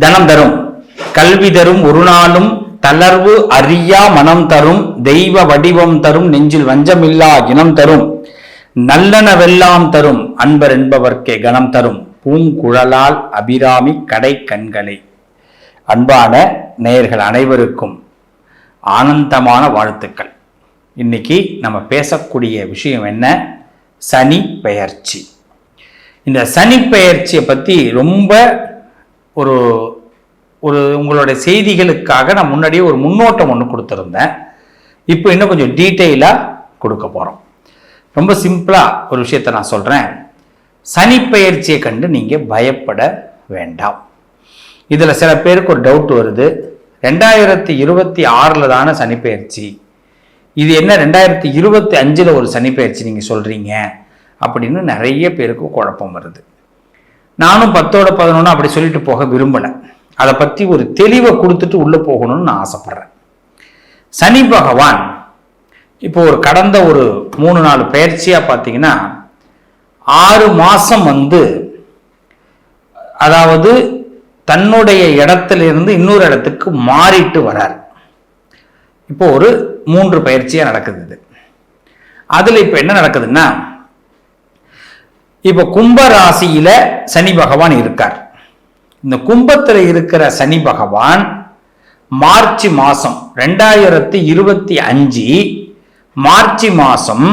தனம் தரும், கல்வி தரும், ஒரு நாளும் தளர்வு அறியா மனம் தரும், தெய்வ வடிவம் தரும், நெஞ்சில் வஞ்சமில்லா இனம் தரும், நல்லனவெல்லாம் தரும், அன்பர் என்பவர்க்கே கணம் தரும், பூங்குழலால் அபிராமி கடை கண்களை. அன்பான நேயர்கள் அனைவருக்கும் ஆனந்தமான வாழ்த்துக்கள். இன்னைக்கு நம்ம பேசக்கூடிய விஷயம் என்ன? சனி பெயர்ச்சி. இந்த சனி பெயர்ச்சியை பற்றி ரொம்ப ஒரு உங்களுடைய செய்திகளுக்காக நான் முன்னாடியே ஒரு முன்னோட்டம் ஒன்று கொடுத்துருந்தேன். இப்போ இன்னும் கொஞ்சம் டீட்டெயிலாக கொடுக்க போகிறோம். ரொம்ப சிம்பிளாக ஒரு விஷயத்தை நான் சொல்கிறேன். சனி பெயர்ச்சியை கண்டு நீங்கள் பயப்பட வேண்டாம். இதில் சில பேருக்கு ஒரு டவுட் வருது, 2026 தானே சனி பெயர்ச்சி, இது என்ன 2025 ஒரு சனி பெயர்ச்சி நீங்கள் சொல்கிறீங்க அப்படின்னு நிறைய பேருக்கு குழப்பம் வருது. நானும் 10ஓட 11 அப்படி சொல்லிட்டு போக விரும்பலை. அதை பற்றி ஒரு தெளிவை கொடுத்துட்டு உள்ளே போகணும்னு நான் ஆசைப்பட்றேன். சனி பகவான் இப்போ கடந்த ஒரு 3-4 பெயர்ச்சியாக பார்த்தீங்கன்னா 6 மாதம் அதாவது தன்னுடைய இடத்திலிருந்து இன்னொரு இடத்துக்கு மாறிட்டு வரார். இப்போ ஒரு 3 பெயர்ச்சியாக நடக்குது. அதில் இப்போ என்ன நடக்குதுன்னா, இப்போ கும்ப ராசியில சனி பகவான் இருக்கார். இந்த கும்பத்தில் இருக்கிற சனி பகவான் மார்ச் மாசம் 2025 மார்ச் மாசம்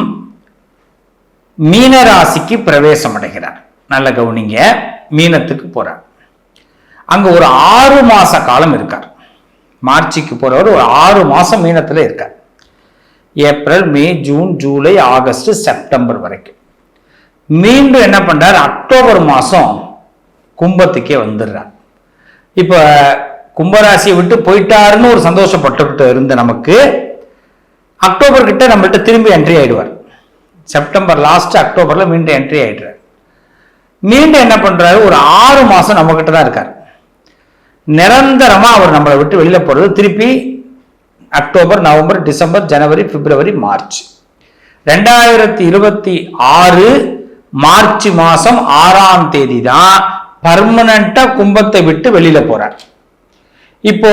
மீன ராசிக்கு பிரவேசம் அடைகிறார். நல்ல கவனிங்க, மீனத்துக்கு போறார். அங்க ஒரு 6 மாச காலம் இருக்கார். மார்ச்சுக்கு போறவர் ஒரு 6 மாசம் மீனத்துல இருக்கார். ஏப்ரல், மே, ஜூன், ஜூலை, ஆகஸ்ட், செப்டம்பர் வரைக்கும். மீண்டும் என்ன பண்றார்? அக்டோபர் மாசம் கும்பத்துக்கே வந்துடுறார். இப்ப கும்பராசியை விட்டு போயிட்டாருன்னு ஒரு சந்தோஷப்பட்டுக்கிட்டு இருந்த நமக்கு அக்டோபர் கிட்ட நம்மள்ட்ட திரும்பி என்ட்ரி ஆயிடுவார். செப்டம்பர் லாஸ்ட், அக்டோபர்ல மீண்டும் என்ட்ரி ஆயிடுறார். மீண்டும் என்ன பண்றாரு? ஒரு 6 மாசம் நம்ம கிட்ட தான் இருக்கார். நிரந்தரமா அவர் நம்மளை விட்டு வெளியில போறது திருப்பி அக்டோபர், நவம்பர், டிசம்பர், ஜனவரி, பிப்ரவரி, மார்ச். 2026 மார்ச் மாசம் 6ஆம் தேதி தான் பர்மனண்டா கும்பத்தை விட்டு வெளியில போறார். இப்போ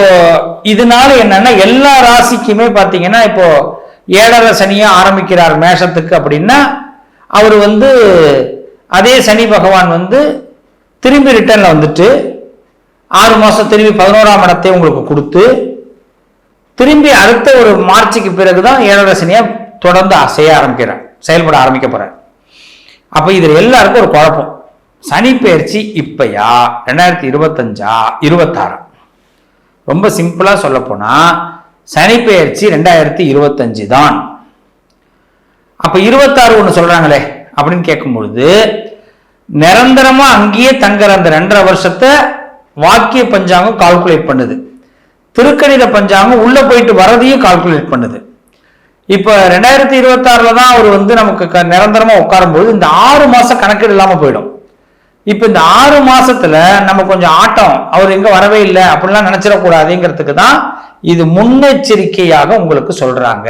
இதனால என்னன்னா, எல்லா ராசிக்குமே பாத்தீங்கன்னா இப்போ 7.5 சனியா ஆரம்பிக்கிறார் மேஷத்துக்கு அப்படின்னா, அவர் அதே சனி பகவான் திரும்பி ரிட்டர்ன்ல வந்துட்டு 6 மாசம் திரும்பி 11ஆம் இடத்தை உங்களுக்கு கொடுத்து திரும்பி அடுத்த ஒரு மார்ச்சுக்கு பிறகுதான் 7.5 சனியா தொடர்ந்து செய்ய ஆரம்பிக்கிறார், செயல்பட ஆரம்பிக்க போறார். அப்ப இதுல எல்லாருக்கும் ஒரு குழப்பம். சனி பெயர்ச்சி இப்பயா 2025 26? ரொம்ப சிம்பிளா சொல்ல போனா சனி பெயர்ச்சி 2025 தான். அப்ப 26 ஒண்ணு சொல்றாங்களே அப்படின்னு கேட்கும் பொழுது, நிரந்தரமா அங்கேயே தங்குற அந்த 2.5 வருஷத்தை வாக்கிய பஞ்சாங்கம் கால்குலேட் பண்ணுது, திருக்கணித பஞ்சாங்கம் உள்ள போயிட்டு வரதையும் கால்குலேட் பண்ணுது. இப்ப 2026 தான் அவர் நமக்கு நிரந்தரமா உட்காரும் போது இந்த 6 மாசம் கணக்கீடு இல்லாம போயிடும். இப்ப இந்த 6 மாசத்துல நம்ம கொஞ்சம் ஆட்டம், அவர் எங்க வரவே இல்லை அப்படிலாம் நினைச்சிடக்கூடாதுங்கிறதுக்கு தான் இது முன்னெச்சரிக்கையாக உங்களுக்கு சொல்றாங்க.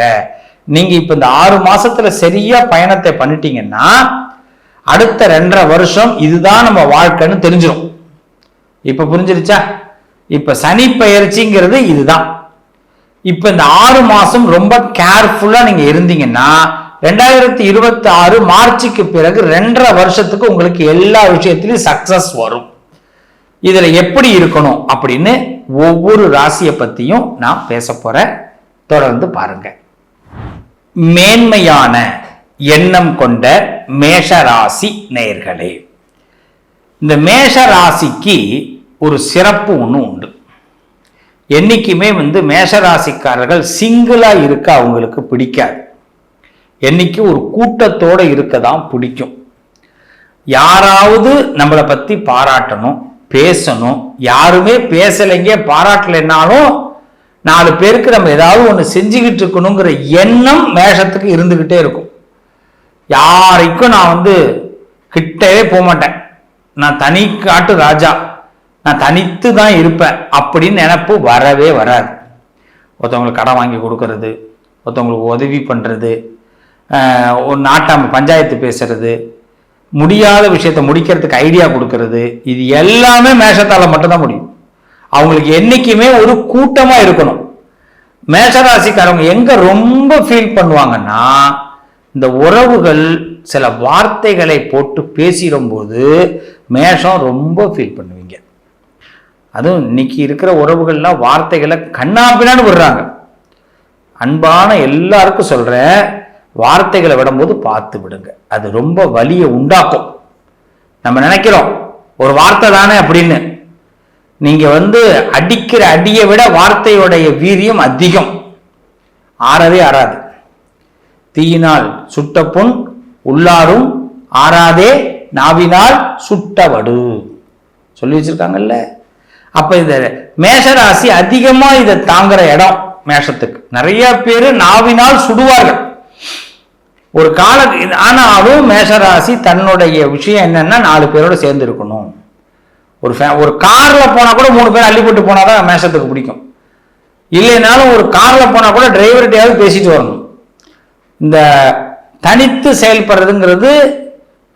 நீங்க இப்ப இந்த 6 மாசத்துல சரியா பயணத்தை பண்ணிட்டீங்கன்னா அடுத்த 2.5 வருஷம் இதுதான் நம்ம வாழ்க்கைன்னு தெரிஞ்சிடும். இப்ப புரிஞ்சிருச்சா? இப்ப சனி பெயர்ச்சிங்கிறது இதுதான். இப்ப இந்த 6 மாசம் ரொம்ப கேர்ஃபுல்லா நீங்க இருந்தீங்கன்னா 2026 மார்ச்சுக்கு பிறகு 2.5 வருஷத்துக்கு உங்களுக்கு எல்லா விஷயத்திலும் சக்சஸ் வரும். இதுல எப்படி இருக்கணும் அப்படின்னு ஒவ்வொரு ராசியை பத்தியும் நான் பேச போறேன். தொடர்ந்து பாருங்க. மேன்மையான எண்ணம் கொண்ட மேஷ ராசி நேயர்களே, இந்த மேஷ ராசிக்கு ஒரு சிறப்பு ஒன்று உண்டு. என்னைக்குமே மேஷராசிக்காரர்கள் சிங்கிளா இருக்க அவங்களுக்கு பிடிக்காது. என்னைக்கு ஒரு கூட்டத்தோட இருக்க தான் பிடிக்கும். யாராவது நம்மளை பத்தி பாராட்டணும், பேசணும். யாருமே பேசலைங்க, பாராட்டலைன்னாலும் 4 பேருக்கு நம்ம ஏதாவது ஒன்று செஞ்சுக்கிட்டு இருக்கணுங்கிற எண்ணம் மேஷத்துக்கு இருந்துகிட்டே இருக்கும். யாருக்கும் நான் கிட்டவே போக மாட்டேன், நான் தனி காட்டு ராஜா, நான் தனித்து தான் இருப்பேன் அப்படின்னு நினைப்பு வரவே வராது. ஒருத்தவங்களுக்கு கடன் வாங்கி கொடுக்கறது, ஒருத்தவங்களுக்கு உதவி பண்ணுறது, ஒரு நாட்டாம பஞ்சாயத்து பேசுறது, முடியாத விஷயத்தை முடிக்கிறதுக்கு ஐடியா கொடுக்கறது, இது எல்லாமே மேஷத்தால் மட்டும்தான் முடியும். அவங்களுக்கு என்னைக்குமே ஒரு கூட்டமா இருக்கணும். மேஷராசிக்காரவங்க எங்க ரொம்ப ஃபீல் பண்ணுவாங்கன்னா, இந்த உறவுகள் சில வார்த்தைகளை போட்டு பேசிடும் போது மேஷம் ரொம்ப ஃபீல் பண்ணுவீங்க. அதுவும் இன்னைக்கு இருக்கிற உறவுகள்லாம் வார்த்தைகளை கண்ணாபின்னான்னு விடுறாங்க. அன்பான எல்லாருக்கும் சொல்றேன், வார்த்தைகளை விடும்போது பார்த்து விடுங்க. அது ரொம்ப வலியை உண்டாக்கும். நம்ம நினைக்கிறோம் ஒரு வார்த்தை தானே அப்படின்னு. நீங்க அடிக்கிற அடியை விட வார்த்தையுடைய வீரியம் அதிகம். ஆறவே ஆறாது. தீயினால் சுட்ட புண் உள்ளாரும் ஆறாதே நாவினால் சுட்டவடு சொல்லி வச்சிருக்காங்கல்ல. அப்ப இந்த மேஷராசி அதிகமா இதை தாங்குற இடம் மேஷத்துக்கு. நிறைய பேர் நாவினால் சுடுவார்கள் ஒரு கால. ஆனாலும் மேஷராசி தன்னுடைய விஷயம் என்னன்னா 4 பேரோட சேர்ந்து இருக்கணும். ஒரு கார்ல போனா கூட 3 பேர் அள்ளி போட்டு போனாதான் மேஷத்துக்கு பிடிக்கும். இல்லைனாலும் ஒரு கார்ல போனா கூட டிரைவர்கிட்டையாவது பேசிட்டு வரணும். இந்த தனித்து செயல்படுறதுங்கிறது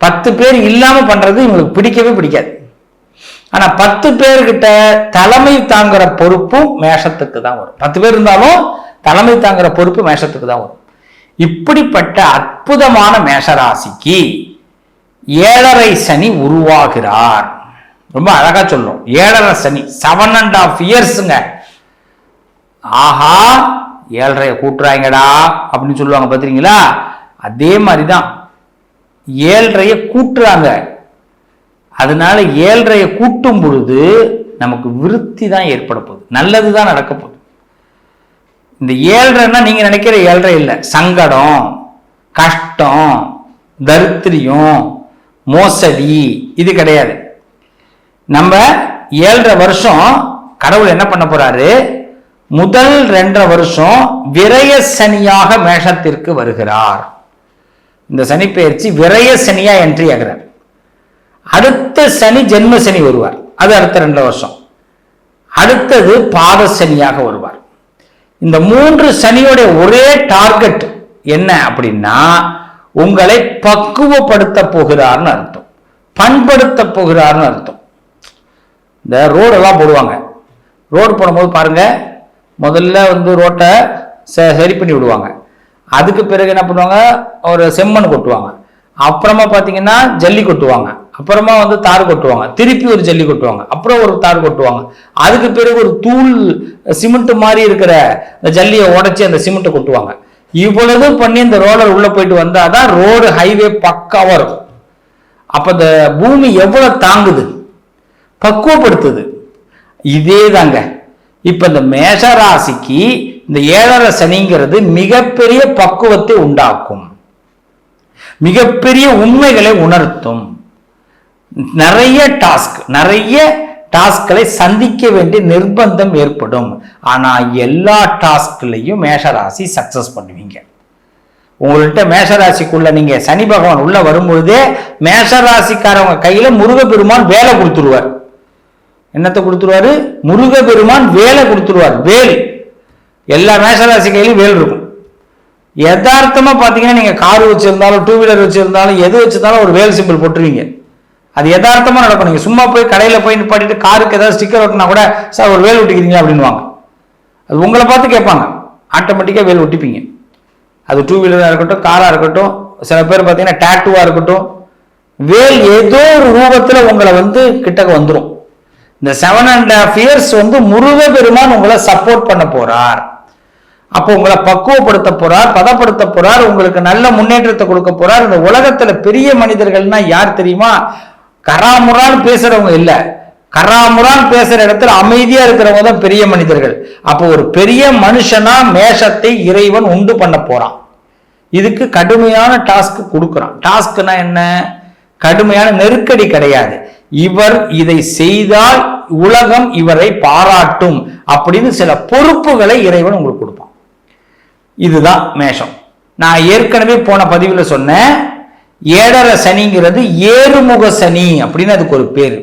10 பேர் இல்லாம பண்றது இவங்களுக்கு பிடிக்கவே பிடிக்காது. ஆனா 10 பேர்கிட்ட தலைமை தாங்குற பொறுப்பும் மேஷத்துக்கு தான் வரும். 10 பேர் இருந்தாலும் தலைமை தாங்குற பொறுப்பு மேஷத்துக்கு தான் வரும். இப்படிப்பட்ட அற்புதமான மேஷராசிக்கு 7.5 சனி உருவாகிறார். ரொம்ப அழகா சொல்லும். 7.5 சனி 7.5 இயர்ஸுங்க. ஆஹா 7.5 கூட்டுறாங்கடா அப்படின்னு சொல்லுவாங்க பாத்தீங்களா? அதே மாதிரிதான் 7.5 கூட்டுறாங்க. அதனால 7.5 கூட்டும் பொழுது நமக்கு விருத்தி தான் ஏற்பட போகுது, நல்லதுதான் நடக்க போகுது. இந்த 7.5ன்னா நீங்க நினைக்கிற 7.5 இல்லை. சங்கடம், கஷ்டம், தரித்திரியம், மோசடி இது கிடையாது. நம்ம 7.5 வருஷம் கடவுள் என்ன பண்ண போறாரு? முதல் 2.5 வருஷம் விரய சனியாக மேஷத்திற்கு வருகிறார். இந்த சனி பெயர்ச்சி விரய சனியா என்ட்ரி ஆகிறார். அடுத்த சனி ஜென்ம சனி வருவார். அது அடுத்த 2 வருஷம். அடுத்தது பாத சனியாக வருவார். இந்த 3 சனியோட ஒரே டார்கெட் என்ன அப்படின்னா, உங்களை பக்குவப்படுத்த போகிறார்னு அர்த்தம், பண்படுத்த போகிறார்னு அர்த்தம். இந்த ரோடெல்லாம் போடுவாங்க. ரோடு போடும்போது பாருங்க, முதல்ல ரோட்டை சரி பண்ணி விடுவாங்க. அதுக்கு பிறகு என்ன பண்ணுவாங்க? ஒரு செம்மண் கொட்டுவாங்க. அப்புறமா பார்த்தீங்கன்னா ஜல்லி கொட்டுவாங்க. அப்புறமா தார் கொட்டுவாங்க. திருப்பி ஒரு ஜல்லி கொட்டுவாங்க. அப்புறம் ஒரு தார் கொட்டுவாங்க. அதுக்கு பிறகு ஒரு தூள் சிமெண்ட் மாதிரி இருக்கிற ஜல்லியை உடைச்சி அந்த சிமெண்ட்டை கொட்டுவாங்க. இவ்வளவு பண்ணி இந்த ரோலர் உள்ள போயிட்டு வந்தாதான் ரோடு ஹைவே பக்காவா இருக்கும். அப்ப இந்த பூமி எவ்வளவு தாங்குது, பக்குவப்படுத்துது. இதே தாங்க இப்ப இந்த மேஷராசிக்கு இந்த 7.5 சனிங்கிறது மிகப்பெரிய பக்குவத்தை உண்டாக்கும், மிகப்பெரிய உண்மைகளை உணர்த்தும். நிறைய டாஸ்க்களை சந்திக்க வேண்டிய நிர்பந்தம் ஏற்படும். ஆனா எல்லா டாஸ்க்லையும் மேஷராசி சக்சஸ் பண்ணுவீங்க. உங்கள்கிட்ட மேஷராசிக்குள்ள நீங்க சனி பகவான் உள்ள வரும்பொழுதே மேஷராசிக்காரவங்க கையில முருகப்பெருமான் வேலை கொடுத்துருவார். என்னத்தை கொடுத்துருவாரு? முருகப்பெருமான் வேலை கொடுத்துருவார். வேல் எல்லா மேஷராசி கையிலும் வேல் இருக்கும். யதார்த்தமா பாத்தீங்கன்னா நீங்க கார் வச்சிருந்தாலும், 2 வீலர் வச்சிருந்தாலும், எது வச்சிருந்தாலும் ஒரு வேல் சிம்பிள் போட்டுருவீங்க. அது யதார்த்தமா நடக்கும். நீங்க சும்மா போய் கடையில போய் நிப்பாட்டிட்டு காருக்கு ஏதாவது ஸ்டிக்கர் ஒட்டினா கூட, சார் ஒரு வேல் ஒட்டிக்கிறீங்களா அப்படின்வாங்க. அது உங்களை பார்த்து கேட்பாங்க. ஆட்டோமேட்டிக்கா வேல் ஒட்டிப்பீங்க. அது 2 வீலரா இருக்கட்டும், காரா இருக்கட்டும், சில பேர் பார்த்தீங்கன்னா டாட்டூவா இருக்கட்டும், வேல் ஏதோ ஒரு ரூபத்துல உங்களை கிட்டக்க வந்துடும். இந்த 7.5 இயர்ஸ் முருகப்பெருமான் உங்களை சப்போர்ட் பண்ண போறார். அப்போ உங்களை பக்குவப்படுத்த போறார், பதப்படுத்த போறார், உங்களுக்கு நல்ல முன்னேற்றத்தை கொடுக்க போறார். இந்த உலகத்துல பெரிய மனிதர்கள்னா யார் தெரியுமா? கராமுரான்னு பேசுறவங்க இல்ல, கராமுரான் பேசுற இடத்துல அமைதியா இருக்கிறவங்க தான் பெரிய மனிதர்கள். அப்போ ஒரு பெரிய மனுஷனா மேஷத்தை இறைவன் உண்டு பண்ண போறான். இதுக்கு கடுமையான டாஸ்க் கொடுக்குறான். டாஸ்க்னா என்ன? கடுமையான நெருக்கடி கிடையாது. இவர் இதை செய்தால் உலகம் இவரை பாராட்டும் அப்படின்னு சில பொறுப்புகளை இறைவன் உங்களுக்கு கொடுப்பான். இதுதான் மேஷம். நான் ஏற்கனவே போன பதிவில் சொன்னேன், 7.5 சனிங்கிறது ஏறுமுக சனி அப்படின்னு அதுக்கு ஒரு பேரு.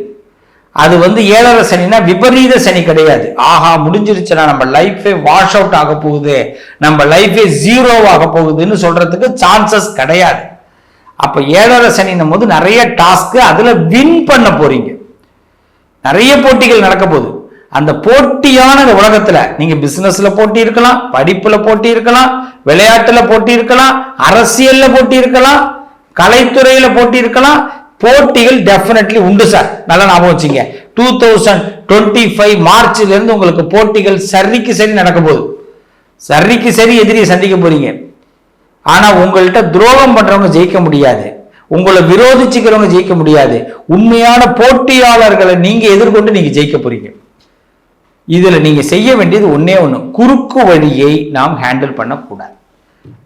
அது 7.5 சனினா விபரீத சனி கிடையாது. ஆஹா முடிஞ்சிருச்சுன்னா நம்ம லைஃபே வாஷ் அவுட் ஆக போகுது, நம்ம லைஃபே 0 ஆக போகுதுன்னு சொல்றதுக்கு சான்சஸ் கிடையாது. அப்ப 7.5 சனின்னும் போது நிறைய டாஸ்க், அதுல வின் பண்ண போறீங்க. நிறைய போட்டிகள் நடக்க போகுது. அந்த போட்டியான உலகத்துல நீங்க பிசினஸ்ல போட்டி இருக்கலாம், படிப்புல போட்டி இருக்கலாம், விளையாட்டுல போட்டி இருக்கலாம், அரசியல்ல போட்டி இருக்கலாம், கலைத்துறையில போட்டி இருக்கலாம். போட்டிகள் டெஃபினெட்லி உண்டு சார். நல்லா ஞாபகம் வச்சுங்க. 2025 மார்ச்ல இருந்து உங்களுக்கு போட்டிகள் சரிக்கு சரி நடக்க போகுது. சரிக்கு சரி எதிரியை சந்திக்க போறீங்க. ஆனா உங்கள்கிட்ட துரோகம் பண்றவங்க ஜெயிக்க முடியாது, உங்களை விரோதிச்சுக்கிறவங்க ஜெயிக்க முடியாது. உண்மையான போட்டியாளர்களை நீங்க எதிர்கொண்டு நீங்க ஜெயிக்க போறீங்க. இதுல நீங்க செய்ய வேண்டியது ஒன்னே ஒண்ணு, குறுக்கு வழியை நாம் ஹேண்டில் பண்ணக்கூடாது.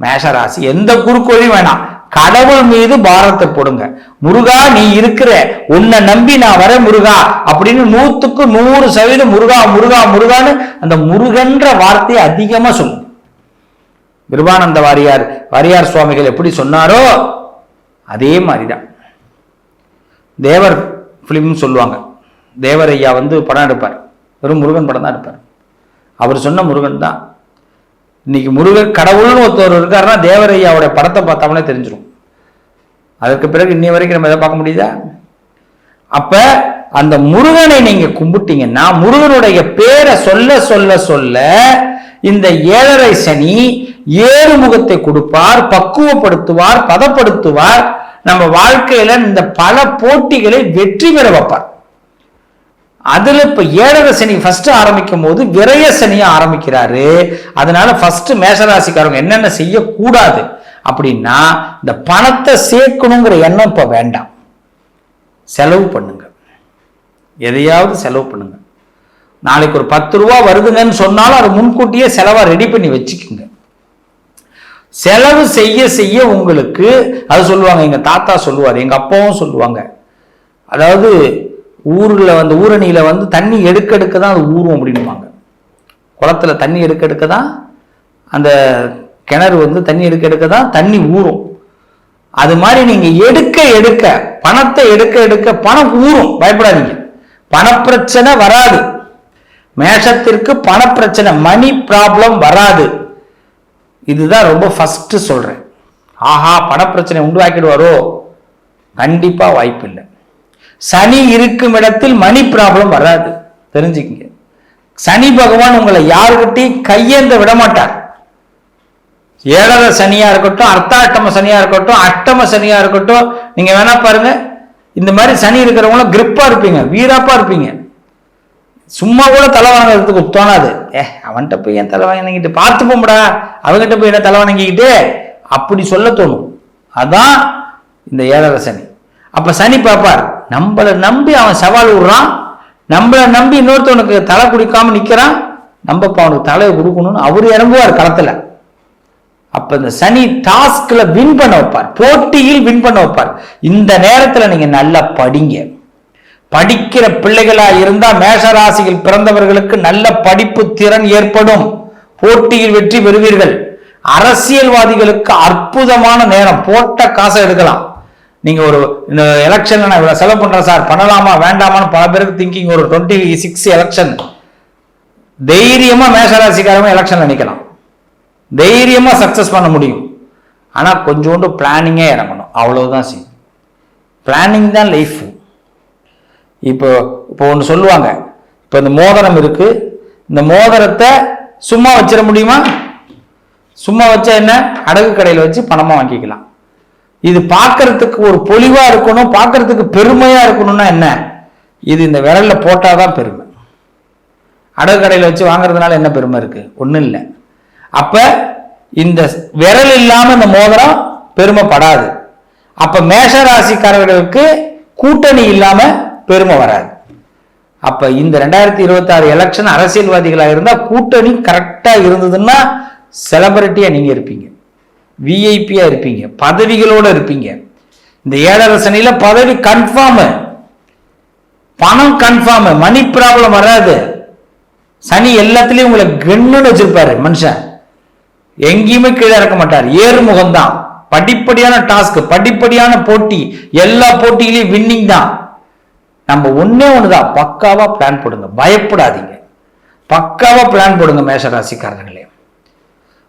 மேஷராசி எந்த குறுக்கு வழி வேணாம், கடவுள் மீது பாரத்தை போடுங்க. முருகா நீ இருக்கிற, உன்னை நம்பி நான் வர முருகா அப்படின்னு 100% முருகா முருகா முருகான்னு அந்த முருகன்ற வார்த்தையை அதிகமா சொல்லுங்க. கிருபானந்த வாரியார் சுவாமிகள் எப்படி சொன்னாரோ அதே மாதிரிதான். தேவர் பிலிம் சொல்லுவாங்க. தேவர் ஐயா படம் எடுப்பார், வெறும் முருகன் படம் தான் எடுப்பார். அவர் சொன்ன முருகன் தான். இன்னைக்கு முருகன் கடவுள்னு ஒருத்தர் இருக்காருன்னா தேவர் ஐயாவுடைய படத்தை பார்த்தோம்னே தெரிஞ்சிடும். அதற்கு பிறகு இன்னி வரைக்கும் நம்ம எதை பார்க்க முடியுதா? அப்ப அந்த முருகனை நீங்க கும்பிட்டீங்கன்னா, முருகனுடைய பேரை சொல்ல சொல்ல சொல்ல இந்த 7.5 சனி ஏறுமுகத்தை கொடுப்பார், பக்குவப்படுத்துவார், பதப்படுத்துவார். நம்ம வாழ்க்கையில இந்த பல போட்டிகளை வெற்றி பெற வைப்பார். அதுல இப்ப 7.5 சனி ஃபர்ஸ்ட் ஆரம்பிக்கும் போது விரய சனியா ஆரம்பிக்கிறாரு. அதனால ஃபர்ஸ்ட் மேஷராசிக்காரங்க என்னென்ன செய்யக்கூடாது அப்படின்னா, இந்த பணத்தை சேர்க்கணுங்கிற எண்ணம் இப்ப வேண்டாம். செலவு பண்ணுங்க, எதையாவது செலவு பண்ணுங்க. நாளைக்கு ஒரு 10 ரூபா வருதுங்கன்னு சொன்னாலும் அது முன்கூட்டியே செலவா ரெடி பண்ணி வச்சுக்கோங்க. செலவு செய்ய செய்ய உங்களுக்கு அது சொல்லுவாங்க, எங்க தாத்தா சொல்லுவார், எங்க அப்பாவும் சொல்லுவாங்க. அதாவது ஊர்ல ஊரணியில தண்ணி எடுக்க தான் அது ஊறும் அப்படின்வாங்க. குளத்துல தண்ணி எடுக்க தான் அந்த கிணறு தண்ணி எடுக்க தான் தண்ணி ஊறும். அது மாதிரி நீங்க எடுக்க எடுக்க பணத்தை எடுக்க பணம் ஊறும். பயப்படாதீங்க, பணப்பிரச்சனை வராது. மேஷத்திற்கு பணப்பிரச்சனை, மணி ப்ராப்ளம் வராது. இதுதான் ரொம்ப ஃபர்ஸ்ட் சொல்றேன். ஆஹா பணப்பிரச்சனை உண்டாக்கிடுவாரோ? கண்டிப்பா வாய்ப்பு இல்லை. சனி இருக்கும் இடத்தில் மணி ப்ராப்ளம் வராது, தெரிஞ்சுக்கங்க. சனி பகவான் உங்களை யாருக்கிட்டையும் கையேந்த விட மாட்டார். 7.5 சனியா இருக்கட்டும், அர்த்தாஷ்டம சனியா இருக்கட்டும், அஷ்டம சனியா இருக்கட்டும், நீங்க வேணா பாருங்க. இந்த மாதிரி சனி இருக்கிறவங்களும் கிரிப்பா இருப்பீங்க, வீராப்பா இருப்பீங்க. சும்மா கூட தலை வணங்கிறதுக்கு தோணாது. அவன்கிட்ட போய் என் தலை வணங்கிட்டு பார்த்து போம்டா, அவங்ககிட்ட போய் என்ன தலை வணங்கிக்கிட்டு அப்படி சொல்ல தோணும். அதான் இந்த 7.5 சனி. அப்ப சனி பார்ப்பார், நம்மளை நம்பி அவன் சவால் விடுறான், நம்மளை நம்பி இன்னொருத்தவனுக்கு தலை குடிக்காம நிக்கிறான், நம்ம அவனுக்கு தலையை கொடுக்கணும்னு அவரு இறங்குவார் களத்துல. அப்ப இந்த சனி டாஸ்க்ல வின் பண்ண வைப்பார், போட்டியில் வின் பண்ண வைப்பார். இந்த நேரத்துல நீங்க நல்லா படிங்க. படிக்கிற பிள்ளைகளா இருந்தா மேஷராசியில் பிறந்தவர்களுக்கு நல்ல படிப்பு திறன் ஏற்படும், போட்டியில் வெற்றி பெறுவீர்கள். அரசியல்வாதிகளுக்கு அற்புதமான நேரம், போட்ட காசை எடுக்கலாம். நீங்க ஒரு எலெக்ஷன்ல நான் இவ்வளவு செலவு பண்றேன் சார், பண்ணலாமா வேண்டாமான்னு பல பேருக்கு திங்கிங். ஒரு 26 எலெக்ஷன் தைரியமா மேஷராசிக்காரங்க எலெக்ஷன்ல நிக்கலாம், தைரியமா சக்சஸ் பண்ண முடியும். ஆனா கொஞ்சோண்டு பிளானிங்கே இறங்கணும், அவ்வளவுதான் செய்யும். பிளானிங் தான் லைஃப். இப்போ ஒன்று சொல்லுவாங்க, இப்போ இந்த மோதிரம் இருக்கு, இந்த மோதிரத்தை சும்மா வச்சிட முடியுமா? சும்மா வச்சா என்ன, அடகு கடையில் வச்சு பணமா வாங்கிக்கலாம். இது பார்க்கறதுக்கு ஒரு பொலிவா இருக்கணும், பார்க்கறதுக்கு பெருமையா இருக்கணும்னா என்ன, இது இந்த விரல்ல போட்டாதான் பெருமை. அடகு கடையில் வச்சு வாங்குறதுனால என்ன பெருமை இருக்கு? ஒன்றும் இல்லை. அப்ப இந்த விரல் இல்லாம இந்த மோதிரம் பெருமைப்படாது. அப்ப மேஷராசிக்காரர்களுக்கு கூட்டணி இல்லாம பெருமை வராது. அப்ப இந்த 2026 எலெக்ஷன் அரசியல்வாதிகளா இருந்தா கூட்டணி கரெக்டா இருந்ததுன்னா செலிபிரிட்டியா நீங்க இருப்பீங்க, விஐபியா இருப்பீங்க, பதவிகளோட இருப்பீங்க. இந்த 7.5 சனியில பதவி கன்ஃபார்ம், பணம் கன்ஃபார்ம், மணி ப்ராப்ளம் வராது. சனி எல்லாத்திலையும் உங்களை கண்ணுன்னு வச்சிருப்பாரு. மனுஷன் எங்கேயுமே கீழே இறக்க மாட்டார், ஏறுமுகம் தான். படிப்படியான டாஸ்க், படிப்படியான போட்டி, எல்லா போட்டியிலையும் வின்னிங் தான். நம்ம ஒன்னே ஒண்ணுதான், பக்காவா பிளான் போடுங்க, பயப்படாதீங்க. பக்காவா பிளான் போடுங்க மேஷராசிக்காரர்களே.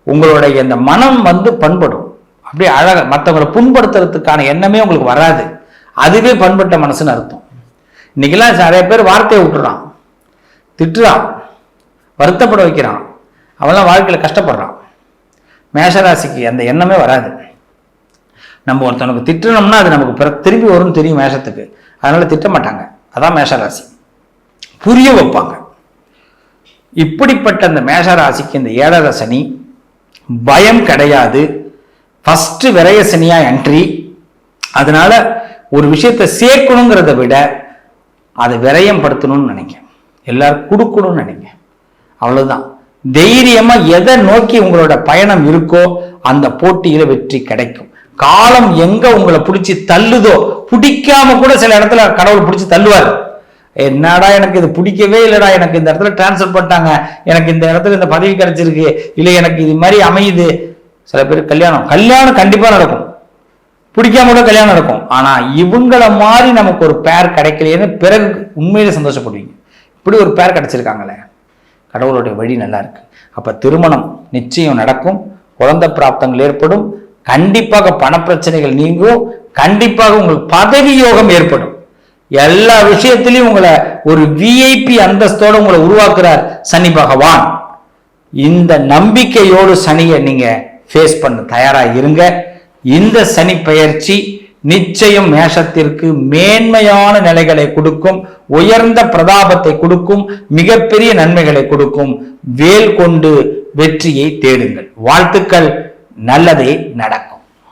உங்களுடைய இந்த மனம் பண்படும், அப்படியே அழகா மற்றவங்களை புண்படுத்துறதுக்கான எண்ணமே உங்களுக்கு வராது. அதுவே பண்பட்ட மனசுன்னு அர்த்தம். இன்னைக்கெல்லாம் நிறைய பேர் வார்த்தையை விட்டுறான், திட்டுறான், வருத்தப்பட வைக்கிறான், அவெல்லாம் வாழ்க்கையில் கஷ்டப்படுறான். மேஷராசிக்கு அந்த எண்ணமே வராது. நம்ம ஒருத்தனுக்கு திட்டணும்னா அது நமக்கு திரும்பி வரும்னு தெரியும் மேஷத்துக்கு, அதனால திட்ட மாட்டாங்க. அதான் மேஷராசி, புரிய வைப்பாங்க. இப்படிப்பட்ட அந்த மேஷராசிக்கு இந்த 7வது சனி பயம் கிடையாது. ஃபர்ஸ்ட் விரய சனியா என்ட்ரி. அதனால ஒரு விஷயத்தை சேர்க்கணுங்கிறத விட அதை விரயம் படுத்தணும்னு நினைங்க, எல்லாரும் கொடுக்கணும்னு நினைங்க, அவ்வளவுதான். தைரியமா எதை நோக்கி உங்களோட பயணம் இருக்கோ அந்த போட்டியில வெற்றி கிடைக்கும். காலம் எங்க உங்களை பிடிச்சி தள்ளுதோ, பிடிக்காம கூட சில இடத்துல கடவுள் பிடிச்சி தள்ளுவார். என்னடா எனக்கு இது பிடிக்கவே இல்லடா, எனக்கு இந்த இடத்துல டிரான்ஸ்ஃபர் பண்ணிட்டாங்க, எனக்கு இந்த இடத்துல இந்த பதவி கிடைச்சிருக்கு, இல்லை எனக்கு இது மாதிரி அமையுது. சில பேர் கல்யாணம் கண்டிப்பா நடக்கும், பிடிக்காம கூட கல்யாணம் நடக்கும். ஆனா இவங்களை மாதிரி நமக்கு ஒரு பேர் கிடைக்கலையேன்னு பிறகு உண்மையில சந்தோஷப்படுவீங்க. இப்படி ஒரு பேர் கிடைச்சிருக்காங்களே, கடவுளுடைய வழி நல்லா இருக்கு. அப்ப திருமணம் நிச்சயம் நடக்கும், குழந்தை பிராப்தங்கள் ஏற்படும், கண்டிப்பாக பணப்பிரச்சனைகள் நீங்கும், கண்டிப்பாக உங்களுக்கு பதவி யோகம் ஏற்படும். எல்லா விஷயத்திலையும் உங்களை ஒரு விஐபி அந்தஸ்தோட உங்களை உருவாக்குறார் சனி பகவான். இந்த நம்பிக்கையோடு சனியை நீங்க ஃபேஸ் பண்ண தயாராக இருங்க. இந்த சனி பெயர்ச்சி நிச்சயம் மேஷத்திற்கு மேன்மையான நிலைகளை கொடுக்கும், உயர்ந்த பிரதாபத்தை கொடுக்கும், மிகப்பெரிய நன்மைகளை கொடுக்கும். வேல் கொண்டு வெற்றியை தேடுங்கள். வாழ்த்துக்கள், நல்லதே நடக்கும்.